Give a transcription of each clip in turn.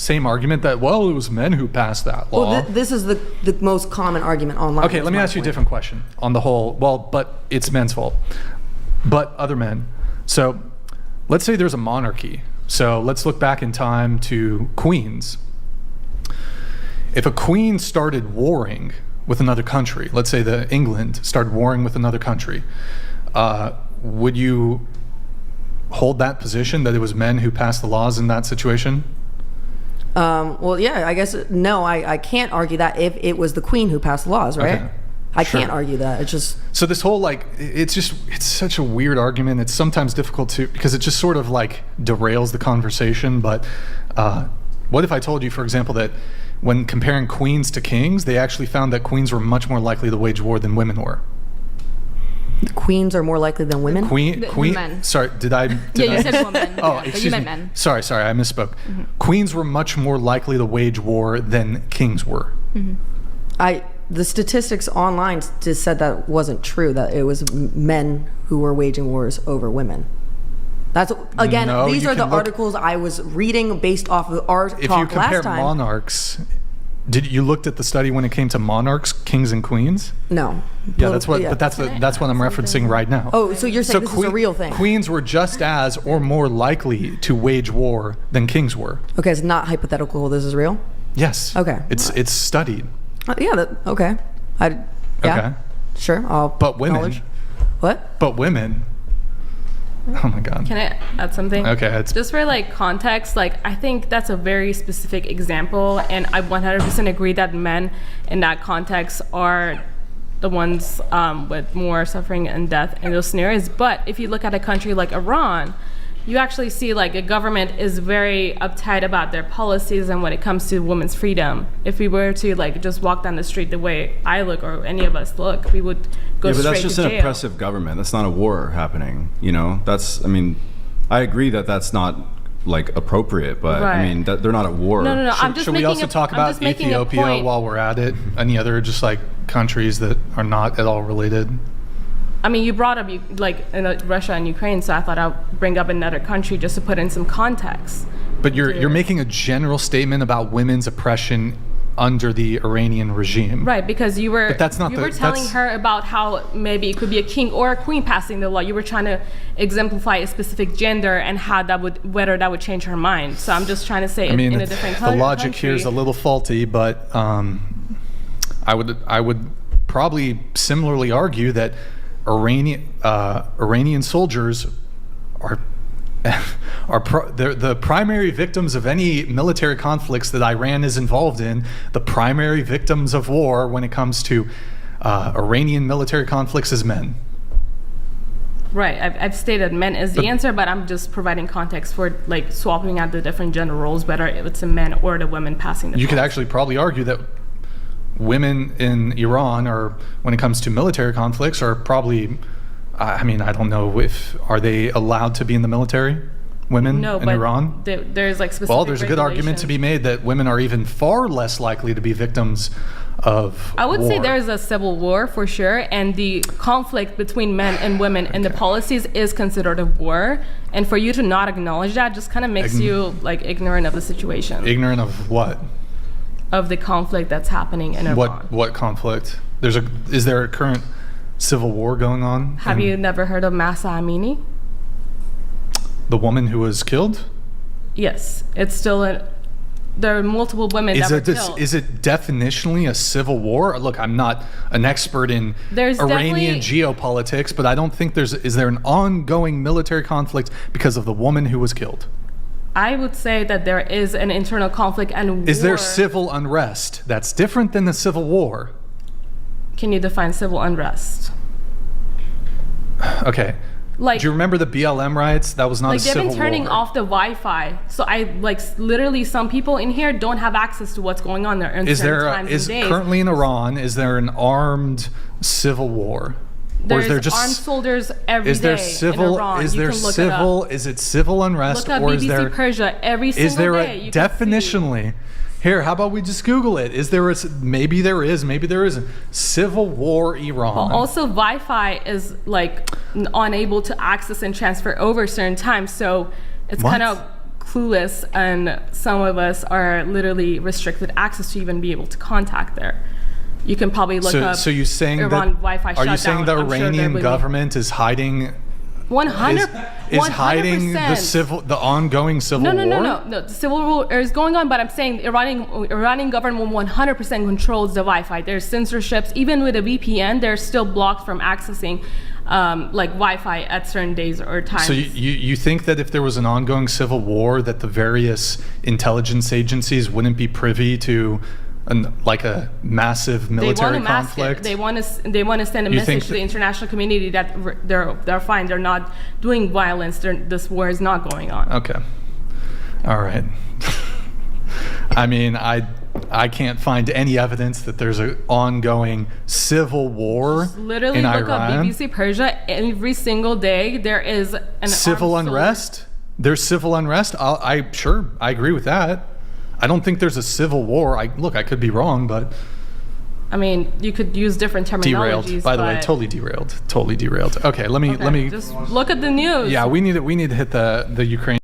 same argument that, well, it was men who passed that law. Well, this is the most common argument online. Okay, let me ask you a different question on the whole. Well, but it's men's fault. But other men. So let's say there's a monarchy. So let's look back in time to queens. If a queen started warring with another country, let's say that England started warring with another country, would you hold that position that it was men who passed the laws in that situation? Well, yeah, I guess, no, I can't argue that if it was the queen who passed the laws, right? Okay. I can't argue that. It's just... So this whole, like, it's such a weird argument. It's sometimes difficult to, because it just sort of like derails the conversation. But what if I told you, for example, that when comparing queens to kings, they actually found that queens were much more likely to wage war than women were? Queens are more likely than women? Queen. Men. Sorry, did I? You said women. Oh, yeah, excuse you meant me. men. Sorry, I misspoke. Queens were much more likely to wage war than kings were. The statistics online just said that wasn't true, that it was men who were waging wars over women. That's, again, No, these you are the can look- articles I was reading based off of our If you talk compare last time. monarchs, did you looked at the study when it came to monarchs, kings and queens? No. Yeah, that's what. Yeah. But that's what I'm referencing right now. Oh, so you're saying this is a real thing? Queens were just as or more likely to wage war than kings were. Okay, it's not hypothetical. This is real? Yes. Okay. It's studied. Yeah, okay. Yeah, Okay. sure. But women. acknowledge. What? But women. Oh my God. Can I add something? Okay. It's Just for like context, like I think that's a very specific example, and I 100% agree that men in that context are the ones with more suffering and death in those scenarios. But if you look at a country like Iran, you actually see like a government is very uptight about their policies and when it comes to women's freedom. If we were to like just walk down the street the way I look or any of us look, we would go straight to jail. Yeah, but that's just an oppressive government. That's not a war happening, you know? That's, I mean, I agree that that's not like appropriate, but Right. I mean, they're not at war. No. I'm just Should we also talk about Ethiopia while we're at it? Any other just like countries that are not at all related? I mean, you brought up Russia and Ukraine, so I thought I'd bring up another country just to put in some context. But you're making a general statement about women's oppression under the Iranian regime. Right, because you were telling her about how maybe it could be a king or a queen passing the law. You were trying to exemplify a specific gender and how whether that would change her mind. So I'm just trying to say in a different country. The logic here is a little faulty, but I would probably similarly argue that Iranian soldiers are they're the primary victims of any military conflicts that Iran is involved in. The primary victims of war when it comes to Iranian military conflicts is men. Right, I've stated men is the answer, but I'm just providing context for like swapping out the different gender roles, whether it's a men or the women passing the You could laws. actually probably argue that women in Iran, or when it comes to military conflicts, are probably, I mean, I don't know are they allowed to be in the military? Women in Iran? There's like specific Well, there's a good argument to be made that women are even far less likely to be victims of I would war. say there's a civil war for sure, and the conflict between men and women and the policies is considered a war. And for you to not acknowledge that just kind of makes you like ignorant of the situation. Ignorant of what? Of the conflict that's happening in Iran. What conflict? Is there a current civil war going on? Have you never heard of Mahsa Amini? The woman who was killed? Yes, it's still there are multiple women that were killed. Is it definitionally a civil war? Look, I'm not an expert in Iranian geopolitics, but I don't think is there an ongoing military conflict because of the woman who was killed? I would say that there is an internal conflict and war. Is there civil unrest? That's different than the civil war. Can you define civil unrest? Okay. Like, do you remember the BLM riots? That was not a civil war. They've been turning off the Wi-Fi, so literally some people in here don't have access to what's going on there. Currently in Iran, is there an armed civil war? There's armed soldiers every day in Iran. Is there civil? Is it civil unrest? Look up or BBC is there Persia every single day. Is there definitionally? Here, how about we just Google it? Maybe there is a civil war Iran. Well, also, Wi-Fi is like unable to access and transfer over certain times, so it's kind of clueless, and some of us are literally restricted access to even be able to contact there. You can probably look up. So you're saying Iran that? Wi-Fi Are you saying the shutdown. I'm sure Iranian there government is hiding? 100 Is hiding the ongoing civil war? No. The civil war is going on, but I'm saying the Iranian government 100% controls the Wi-Fi. There's censorships. Even with a VPN, they're still blocked from accessing like Wi-Fi at certain days or times. So you think that if there was an ongoing civil war, that the various intelligence agencies wouldn't be privy to a massive military conflict? They want to send a message to the international community that they're fine. They're not doing violence. This war is not going on. Okay. All right. I mean, I can't find any evidence that there's an ongoing civil war Literally in look Iran. up BBC Persia. Every single day there is an Civil armed unrest? There's civil unrest? I agree with that. I don't think there's a civil war. I could be wrong, but I mean, you could use different terminologies. derailed. By the way, totally derailed. Okay, let me just look at the news. Yeah, we need to hit the Ukraine.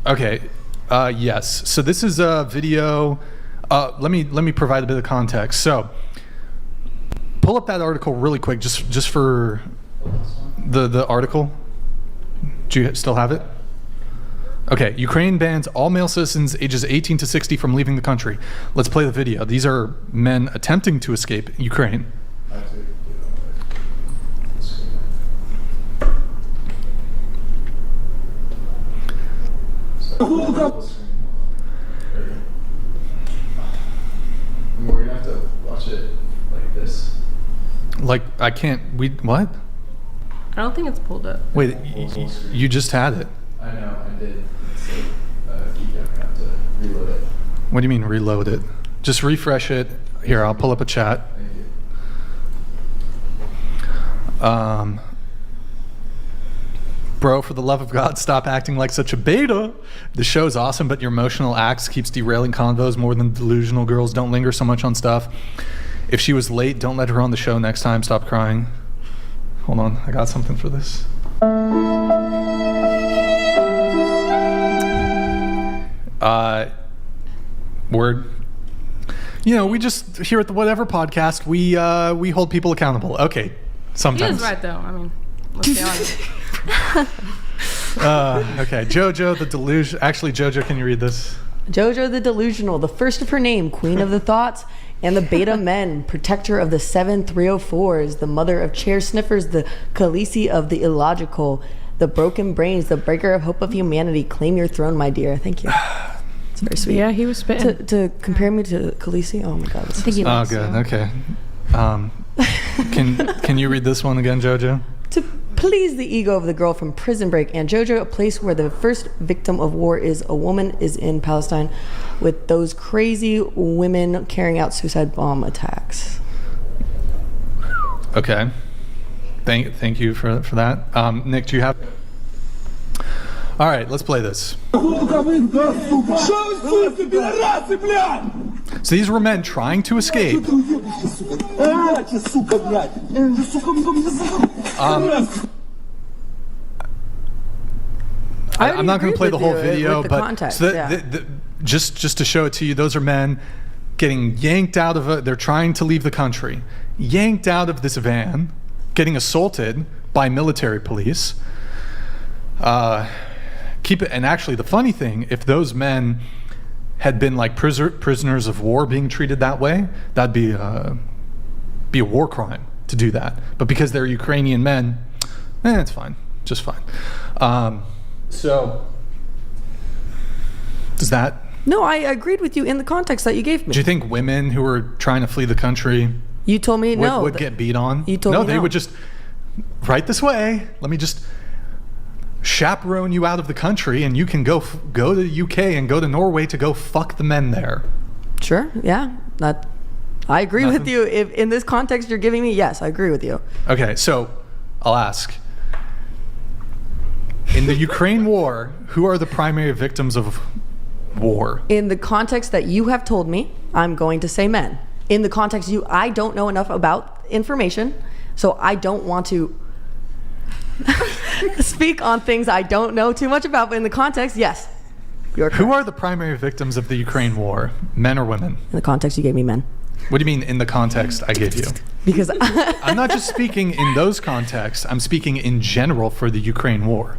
Okay. Yes. So this is a video. Let me provide a bit of context. So pull up that article really quick, just for the article. Do you still have it? Okay. Ukraine bans all male citizens ages 18 to 60 from leaving the country. Let's play the video. These are men attempting to escape Ukraine. We're gonna have to watch it like this. Like, I can't. What? I don't think it's pulled up. Wait, you just had it. I know, I did. It's like, I'm gonna have to reload it. What do you mean reload it? Just refresh it. Here, I'll pull up a chat. Thank you. Bro, for the love of God, stop acting like such a beta. The show's awesome, but your emotional acts keeps derailing convos more than delusional girls. Don't linger so much on stuff. If she was late, don't let her on the show next time. Stop crying. Hold on, I got something for this. Word. You know, we just here at the Whatever podcast, we hold people accountable. Okay, He sometimes. is right though. I mean, let's be honest. Okay, Jojo the delusion. Actually, Jojo, can you read this? Jojo the Delusional, the first of her name, queen of the thoughts, and the beta men, protector of the 304’s, the mother of chair sniffers, the Khaleesi of the illogical, the broken brains, the breaker of hope of humanity. Claim your throne, my dear. Thank you. It's very sweet. Yeah, he was spitting. To compare me to Khaleesi, oh my God. I think he Oh, likes good. you. Okay. Can you read this one again, Jojo? To please the ego of the girl from Prison Break and Jojo, a place where the first victim of war is a woman, is in Palestine with those crazy women carrying out suicide bomb attacks. Okay. Thank you for that. Nick, do you have? All right, let's play this. So these were men trying to escape. I'm not going to play the whole video, but context, just to show it to you, those are men getting yanked out of they're trying to leave the country, yanked out of this van, getting assaulted by military police. And actually, the funny thing, if those men had been like prisoners of war being treated that way, that'd be a war crime to do that. But because they're Ukrainian men, it's fine, just fine. So, does that? No, I agreed with you in the context that you gave me. Do you think women who were trying to flee the country You told me no. would get beat on? You told no, me they no. would just right this way. Let me just chaperone you out of the country, and you can go to the UK and go to Norway to go fuck the men there. Sure, yeah. I agree with you. If in this context you're giving me, yes, I agree with you. Okay, so I'll ask. In the Ukraine war, who are the primary victims of war? In the context that you have told me, I'm going to say men. In the context I don't know enough about information, so I don't want to speak on things I don't know too much about, but in the context, yes. You're correct. Who are the primary victims of the Ukraine war? Men or women? In the context, you gave me men. What do you mean in the context I gave you? Because I'm not just speaking in those contexts. I'm speaking in general for the Ukraine war.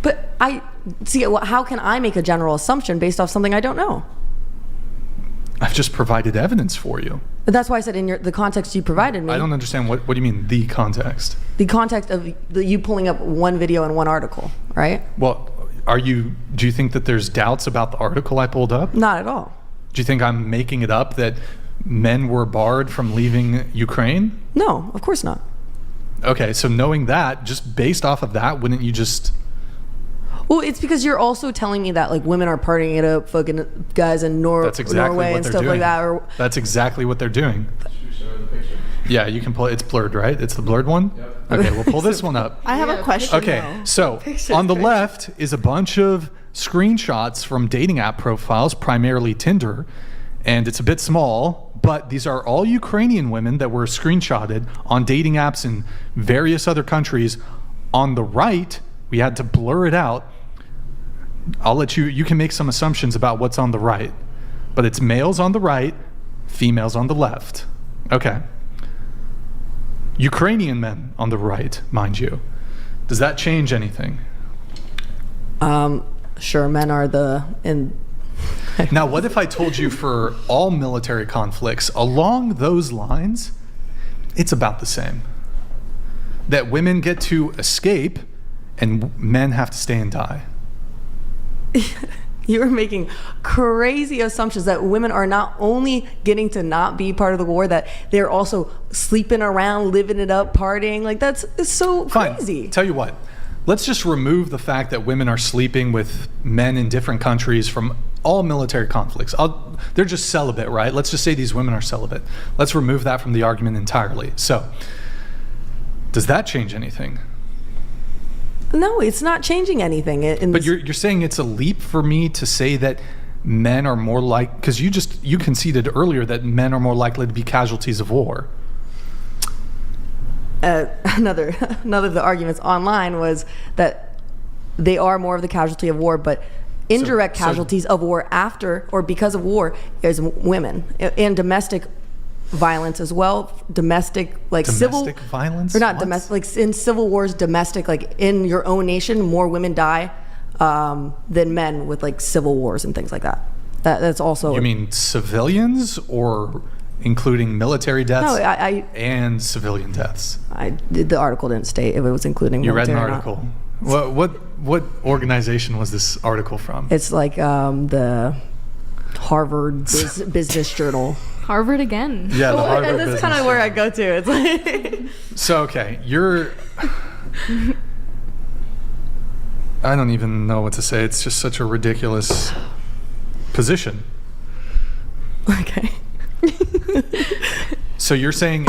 But how can I make a general assumption based off something I don't know? I've just provided evidence for you. But that's why I said in the context you provided me. I don't understand. What do you mean, the context? The context of you pulling up one video and one article, right? Well, do you think that there's doubts about the article I pulled up? Not at all. Do you think I'm making it up that men were barred from leaving Ukraine? No, of course not. Okay, so knowing that, just based off of that, wouldn't you just... Well, it's because you're also telling me that like women are partying it up, fucking guys in That's exactly Norway what and they're stuff doing. like that. Or That's exactly what they're doing. Should we show the picture? Yeah, you can pull it. It's blurred, right? It's the blurred one? Yep. Okay, we'll pull this one up. I have a question. Okay, though. so Picture's on the great. left is a bunch of screenshots from dating app profiles, primarily Tinder, and it's a bit small, but these are all Ukrainian women that were screenshotted on dating apps in various other countries. On the right, we had to blur it out. I'll let you can make some assumptions about what's on the right, but it's males on the right, females on the left. Okay. Ukrainian men on the right, mind you. Does that change anything? sure, men are Now, what if I told you for all military conflicts along those lines, it's about the same? That women get to escape and men have to stay and die. You are making crazy assumptions that women are not only getting to not be part of the war, that they're also sleeping around, living it up, partying. Like, it's so crazy. Fine. Tell you what, let's just remove the fact that women are sleeping with men in different countries from all military conflicts. They're just celibate, right? Let's just say these women are celibate. Let's remove that from the argument entirely. So, does that change anything? No, it's not changing anything. But you're saying it's a leap for me to say that men are more like, because you conceded earlier that men are more likely to be casualties of war. Another of the arguments online was that they are more of the casualty of war, but indirect casualties of war after or because of war is women, and domestic violence as well. Domestic violence, or not what? domestic, like in civil wars, domestic, like in your own nation, more women die than men with like civil wars and things like that. That's also. You mean civilians, or including military deaths? No, and civilian deaths. The article didn't state if it was including You read an military or not. article. What organization was this article from? It's like the Harvard Business Journal. Harvard again. Yeah, the Harvard That's Business kind of where I Journal. go to. It's like So, okay, I don't even know what to say. It's just such a ridiculous position. okay. So you're saying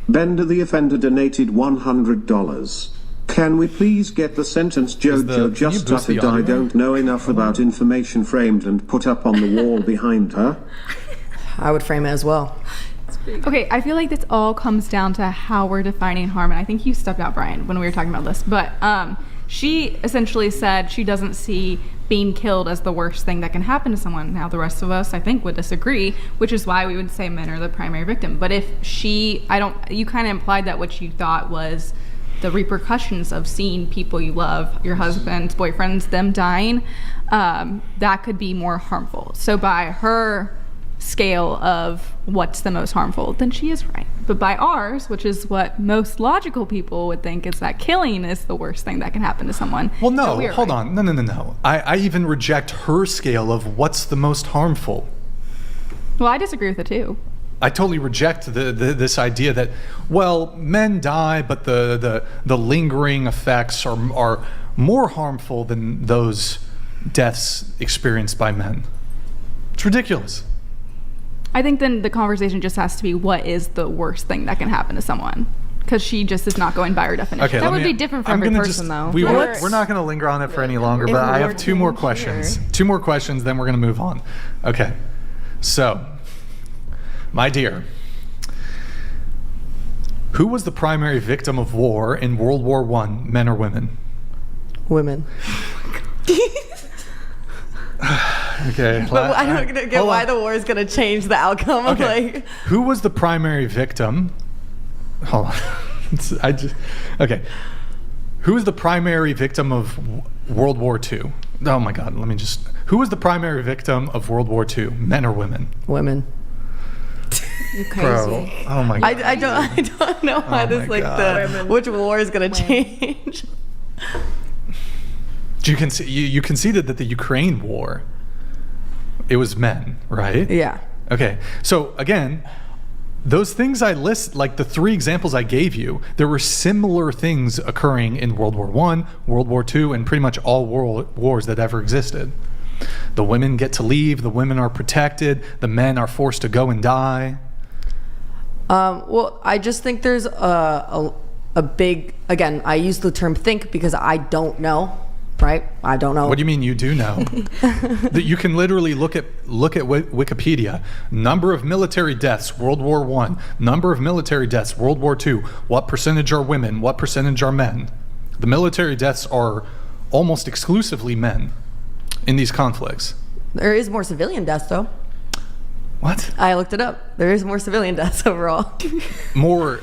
Bender the Offender donated $100. Can we please get the sentence can you Jojo just boost the uttered I audio? don't know enough about information framed and put up on the wall behind her? I would frame it as well. Okay, I feel like this all comes down to how we're defining harm, and I think you stepped out, Brian, when we were talking about this. But she essentially said she doesn't see being killed as the worst thing that can happen to someone. Now, the rest of us, I think, would disagree, which is why we would say men are the primary victim. But if you kind of implied that what you thought was the repercussions of seeing people you love, your husbands, boyfriends, them dying, that could be more harmful. So by her scale of what's the most harmful, then she is right. But by ours, which is what most logical people would think, is that killing is the worst thing that can happen to someone. well, no, So we're hold right. on. No. I even reject her scale of what's the most harmful. Well, I disagree with it too. I totally reject this idea that, well, men die, but the lingering effects are more harmful than those deaths experienced by men. It's ridiculous. I think then the conversation just has to be, what is the worst thing that can happen to someone? Because she just is not going by her definition. Okay, That would be different for every person, though. We're Let's- not going to linger on it for any longer, but I have two more questions. Two more questions, then we're going to move on. Okay. So, my dear, Who was the primary victim of war in World War I, men or women? Women. Okay. But I don't get why the war is going to change the outcome. Okay. Who was the primary victim? Hold on. Okay. Who was the primary victim of World War II? Oh my God. Who was the primary victim of World War II? Men or women? Women. You're crazy. Bro. Oh my God. I don't know why this which war is going to change. You conceded that the Ukraine war, it was men, right? Yeah. Okay. So again, those things I list, like the 3 examples I gave you, there were similar things occurring in World War I, World War II, and pretty much all world wars that ever existed. The women get to leave, the women are protected, the men are forced to go and die. Well, I just think there's a big, again, I use the term think because I don't know. Right? I don't know. What do you mean you do know? That you can literally look at Wikipedia. Number of military deaths, World War I. Number of military deaths, World War II. What percentage are women? What percentage are men? The military deaths are almost exclusively men in these conflicts. There is more civilian deaths, though. What? I looked it up. There is more civilian deaths overall. More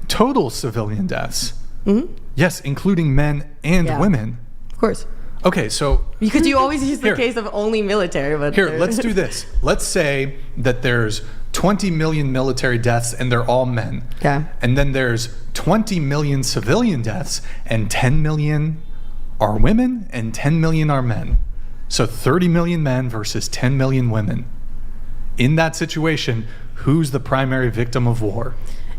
total civilian deaths? Mm-hmm. Yes, including men and women. Of course. Okay, so... Because you always use the case of only military, but... Here, let's do this. Let's say that there's 20 million military deaths and they're all men. Okay. And then there's 20 million civilian deaths and 10 million are women and 10 million are men. So 30 million men versus 10 million women. In that situation, who's the primary victim of war?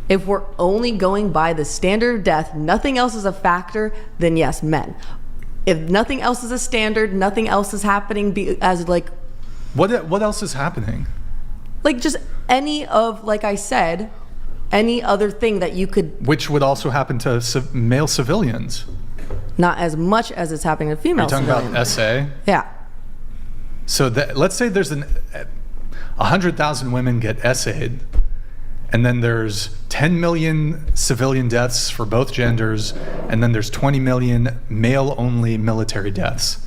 If we're only going by the standard of death, nothing else is a factor, then yes, men. If nothing else is a standard, nothing else is happening as like... What else is happening? Like just any of, like I said, any other thing that you could... Which would also happen to male civilians. Not as much as it's happening to female civilians. You're talking about SA? Yeah. So let's say there's 100,000 women get SA'd, and then there's 10 million civilian deaths for both genders, and then there's 20 million male-only military deaths.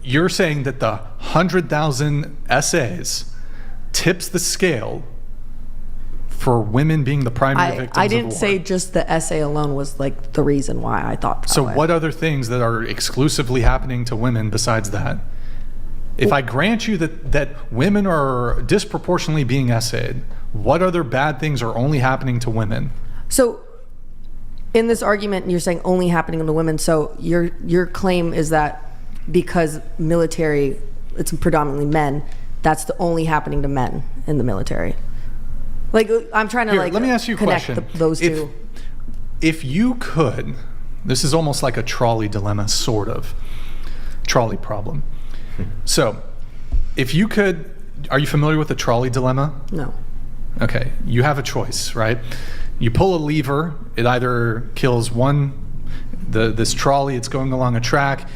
You're saying that the 100,000 SAs tips the scale for women being the primary victims of war. I didn't say just the SA alone was like the reason why I thought that So way. what other things that are exclusively happening to women besides that? If I grant you that women are disproportionately being SA'd, what other bad things are only happening to women? So in this argument, you're saying only happening to women. So your claim is that because military, it's predominantly men, that's the only happening to men in the military. Like I'm trying to let me ask you a question. Those two. If you could, this is almost like a trolley dilemma, sort of. Trolley problem. So, if you could, are you familiar with the trolley dilemma? No. Okay, you have a choice, right? You pull a lever, it either kills this trolley, it's going along a track,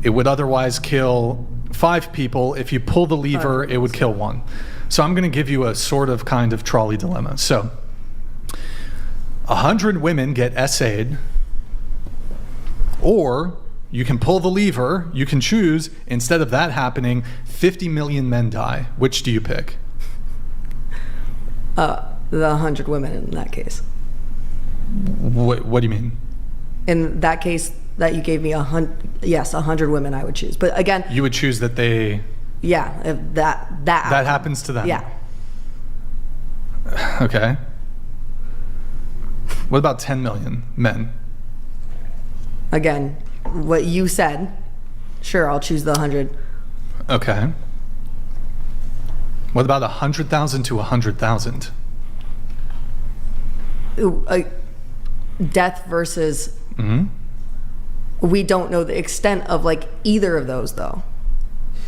it would otherwise kill 5 people. If you pull the lever, it would kill 1. So I'm going to give you a sort of kind of trolley dilemma. So, 100 women get SA'd, or you can pull the lever, you can choose, instead of that happening, 50 million men die. Which do you pick? The 100 women in that case. What do you mean? In that case that you gave me 100 women I would choose. But again... You would choose that they... Yeah, if that happens to them. Yeah. Okay. What about 10 million men? Again, what you said, sure, I'll choose the 100. Okay. What about 100,000 to 100,000? Death versus... Mm-hmm. We don't know the extent of like either of those though.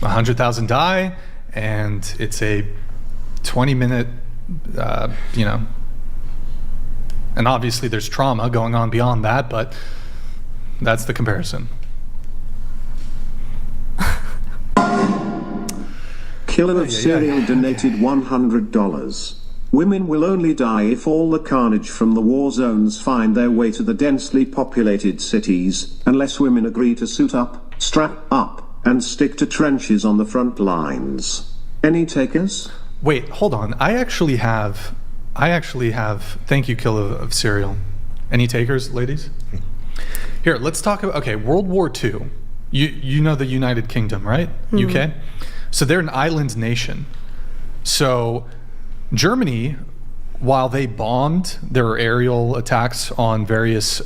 100,000 die, and it's a 20-minute, and obviously there's trauma going on beyond that, but that's the comparison. Killer of Cereal donated $100. Women will only die if all the carnage from the war zones find their way to the densely populated cities, unless women agree to suit up, strap up, and stick to trenches on the front lines. Any takers? Wait, hold on. I actually have. Thank you, Kill of Cereal. Any takers, ladies? Here, let's talk about. Okay, World War II. You know the United Kingdom, right? UK. So they're an island nation. So Germany, while they bombed, there were aerial attacks on various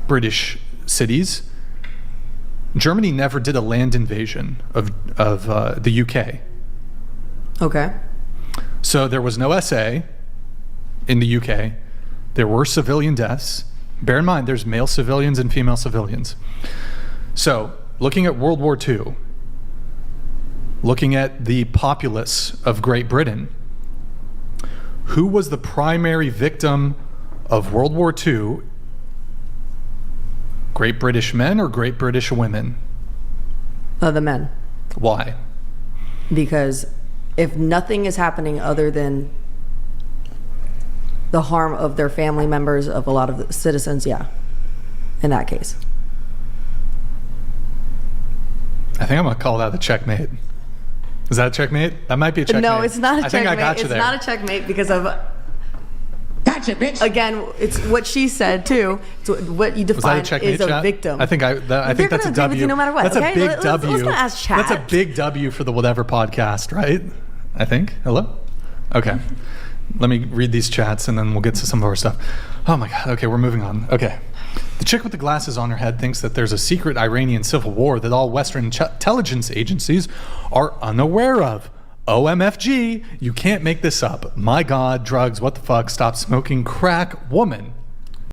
British cities. Germany never did a land invasion of the UK. Okay. So there was no SA in the UK. There were civilian deaths. Bear in mind, there's male civilians and female civilians. So looking at World War II, looking at the populace of Great Britain, who was the primary victim of World War II? Great British men or Great British women? The men. Why? Because if nothing is happening other than the harm of their family members, of a lot of the citizens, yeah, in that case. I think I'm going to call that a checkmate. Is that a checkmate? That might be a checkmate. No, it's not a checkmate. I think I got you it's there. not a checkmate because of... Gotcha, bitch. Again, it's what she said too. So what you define is a victim. I think that's a W. No matter what. That's okay? a big W. Let's not ask chat. That's a big W for the Whatever podcast, right? I think. Hello? Okay. Let me read these chats and then we'll get to some of our stuff. Oh my God. Okay, we're moving on. Okay. The chick with the glasses on her head thinks that there's a secret Iranian civil war that all Western intelligence agencies are unaware of. OMFG, you can't make this up. My God, drugs, what the fuck, stop smoking crack, woman.